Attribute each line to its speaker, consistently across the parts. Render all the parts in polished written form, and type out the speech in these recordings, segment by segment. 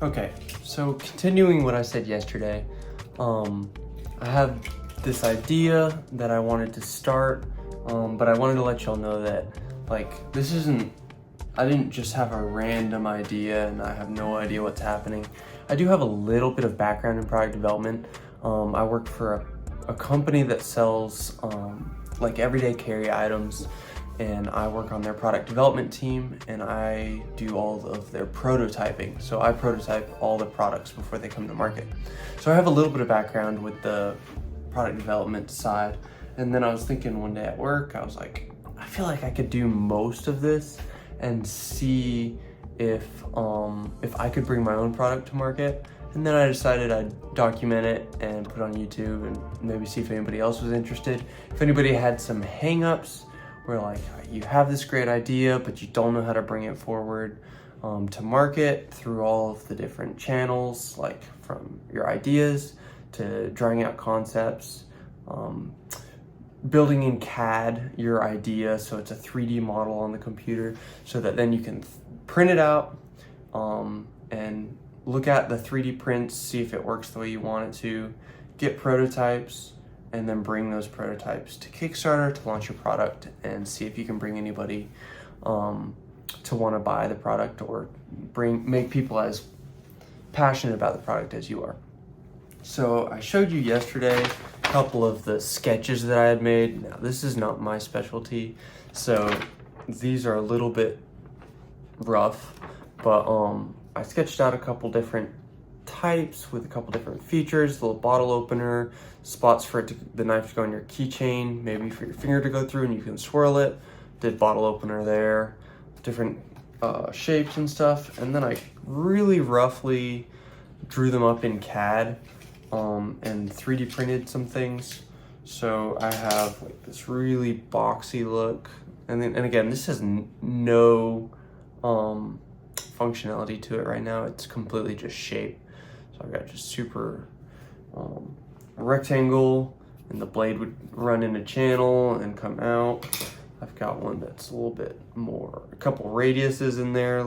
Speaker 1: Okay, so continuing what I said yesterday, I have this idea that I wanted to start, but I wanted to let y'all know that, like, I didn't just have a random idea and I have no idea what's happening. I do have a little bit of background in product development. I work for a company that sells like everyday carry items, and I work on their product development team, and I do all of their prototyping. So I prototype all the products before they come to market. So I have a little bit of background with the product development side. And then I was thinking one day at work, I was like, I feel like I could do most of this and see if I could bring my own product to market. And then I decided I'd document it and put it on YouTube and maybe see if anybody else was interested. If anybody had some hangups where, like, you have this great idea, but you don't know how to bring it forward to market through all of the different channels, like from your ideas to drawing out concepts, building in CAD your idea so it's a 3D model on the computer, so that then you can print it out and look at the 3D prints, see if it works the way you want it to, get prototypes, and then bring those prototypes to Kickstarter to launch your product and see if you can bring anybody to want to buy the product or make people as passionate about the product as you are. So I showed you yesterday a couple of the sketches that I had made. Now, this is not my specialty, so these are a little bit rough, but I sketched out a couple different types with a couple different features, the little bottle opener, spots for the knife to go on your keychain, maybe for your finger to go through and you can swirl it. Did bottle opener there, different shapes and stuff, and then I really roughly drew them up in CAD and 3D printed some things. So I have like this really boxy look, and again, this has no functionality to it right now. It's completely just shape. So I've got just super rectangle, and the blade would run in a channel and come out. I've got one that's a little bit more, a couple radiuses in there,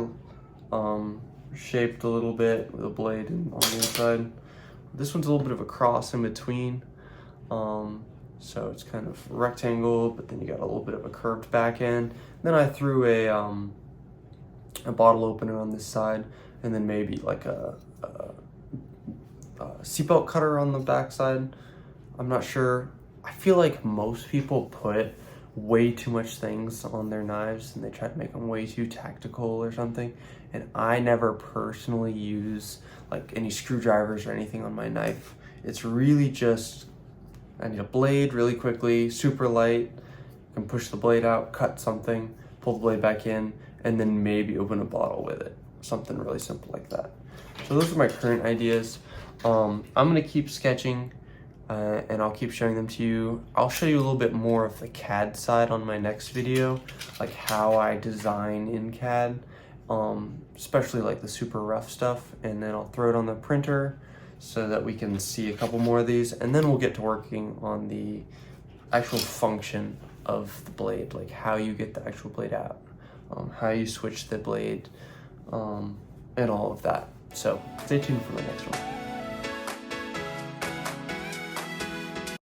Speaker 1: shaped a little bit with a blade on the inside. This one's a little bit of a cross in between. So it's kind of rectangle, but then you got a little bit of a curved back end. Then I threw a bottle opener on this side, and then maybe like a seatbelt cutter on the back side. I'm not sure. I feel like most people put way too much things on their knives and they try to make them way too tactical or something. And I never personally use like any screwdrivers or anything on my knife. It's really just, I need a blade really quickly, super light. I can push the blade out, cut something, pull the blade back in, and then maybe open a bottle with it. Something really simple like that. So those are my current ideas. I'm gonna keep sketching and I'll keep showing them to you. I'll show you a little bit more of the CAD side on my next video, like how I design in CAD, especially like the super rough stuff, and then I'll throw it on the printer so that we can see a couple more of these, and then we'll get to working on the actual function of the blade, like how you get the actual blade out, how you switch the blade, and all of that. So stay tuned for my next one.